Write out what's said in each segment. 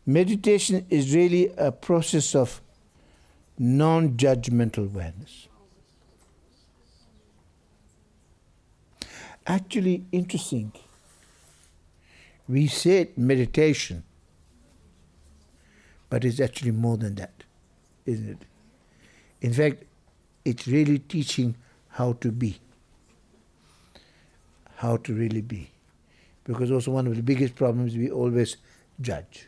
Meditation is really a process of non-judgmental awareness. Actually, interesting. We say meditation, but it's actually more than that, isn't it? In fact, it's really teaching how to be, how to really be. Because also one of the biggest problems, we always judge.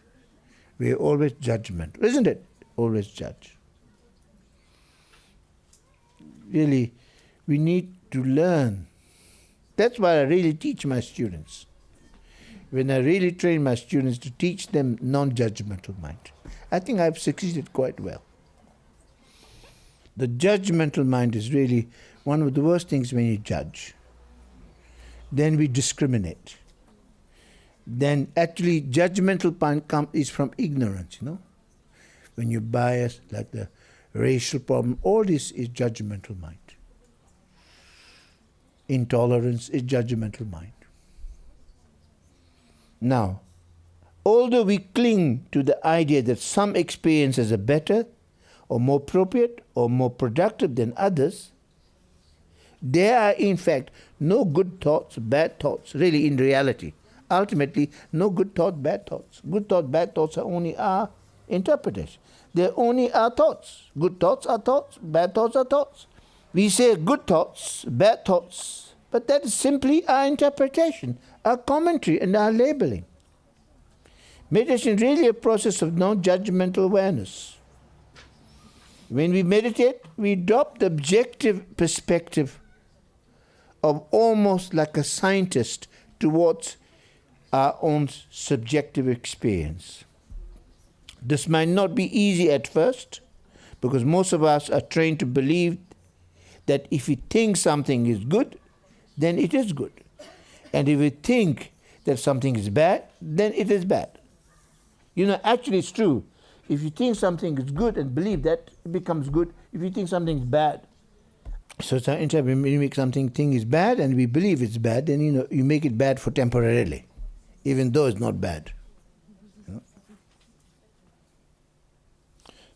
We're always judgmental, isn't it? Always judge. Really, we need to learn. That's why I really teach my students. When I really train my students to teach them non-judgmental mind, I think I've succeeded quite well. The judgmental mind is really one of the worst things when you judge. Then we discriminate. Then actually judgmental mind is from ignorance, When you're biased, like the racial problem, all this is judgmental mind. Intolerance is judgmental mind. Now, although we cling to the idea that some experiences are better or more appropriate or more productive than others, there are in fact no good thoughts, bad thoughts, really in reality. Ultimately, no good thoughts, bad thoughts. Good thoughts, bad thoughts are only our interpretation. They're only our thoughts. Good thoughts are thoughts, bad thoughts are thoughts. We say good thoughts, bad thoughts, but that is simply our interpretation, our commentary and our labeling. Meditation is really a process of non-judgmental awareness. When we meditate, we drop the objective perspective of almost like a scientist towards our own subjective experience. This might not be easy at first, because most of us are trained to believe that if we think something is good, then it is good. And if we think that something is bad, then it is bad. Actually it's true. If you think something is good and believe that, it becomes good. If you think something is bad, so when we make thing is bad and we believe it's bad, then you make it bad for temporarily, even though it's not bad.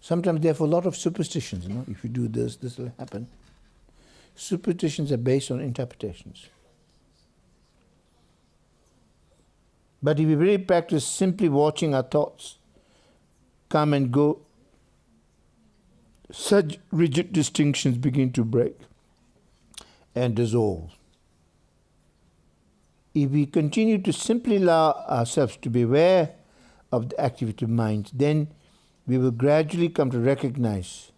Sometimes therefore a lot of superstitions, if you do this will happen. Superstitions are based on interpretations. But if we really practice simply watching our thoughts come and go, such rigid distinctions begin to break and dissolve. If we continue to simply allow ourselves to be aware of the activity of mind, then we will gradually come to recognize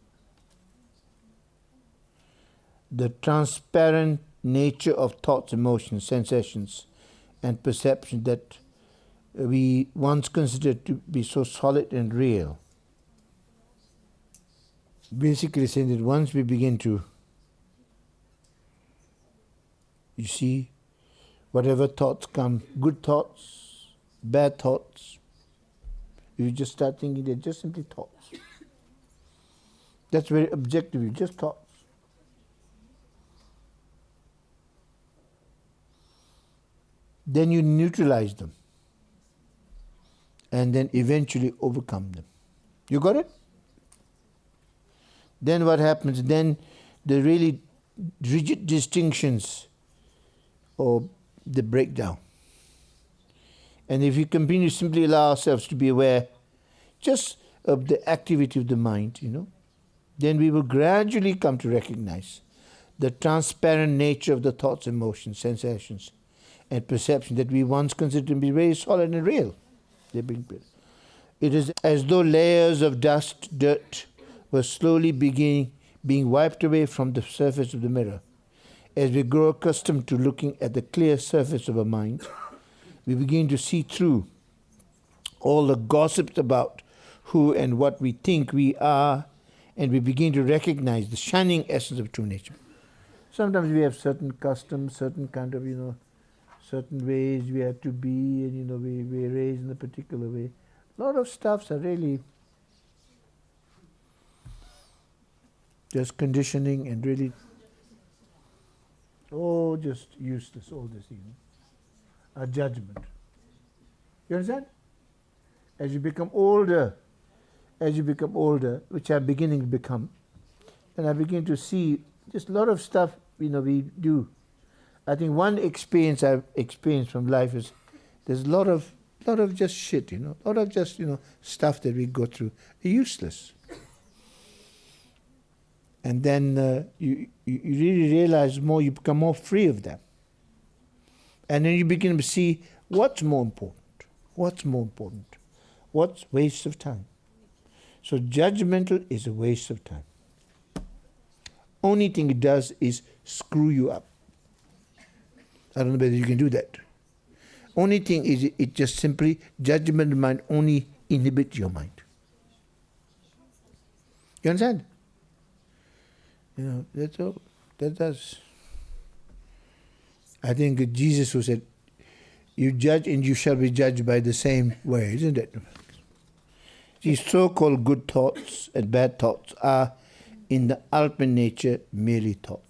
the transparent nature of thoughts, emotions, sensations, and perceptions that we once considered to be so solid and real. Basically saying that once we begin to, whatever thoughts come, good thoughts, bad thoughts, you just start thinking they're just simply thoughts. That's very objective, just thoughts. Then you neutralize them and then eventually overcome them. You got it? Then what happens? Then the really rigid distinctions they break down. And if we continue to simply allow ourselves to be aware just of the activity of the mind, then we will gradually come to recognize the transparent nature of the thoughts, emotions, sensations, and perception that we once considered to be very solid and real. It is as though layers of dust, dirt, were slowly being wiped away from the surface of the mirror. As we grow accustomed to looking at the clear surface of our mind, we begin to see through all the gossips about who and what we think we are, and we begin to recognize the shining essence of true nature. Sometimes we have certain customs, certain kind of, certain ways we have to be, and we're raised in a particular way. A lot of stuffs are really just conditioning and really, just useless, all this, our judgment. You understand? as you become older, which I'm beginning to become, and I begin to see just a lot of stuff, we do. I think one experience I've experienced from life is there's a lot of just shit, a lot of just, stuff that we go through, useless. And then you really realize more, you become more free of them. And then you begin to see what's more important, what's waste of time. So judgmental is a waste of time. Only thing it does is screw you up. I don't know whether you can do that. Only thing is it just simply, judgmental mind only inhibits your mind. You understand? That's all. That does. I think Jesus who said, you judge and you shall be judged by the same way, isn't it? These so-called good thoughts and bad thoughts are, in the ultimate nature, merely thoughts.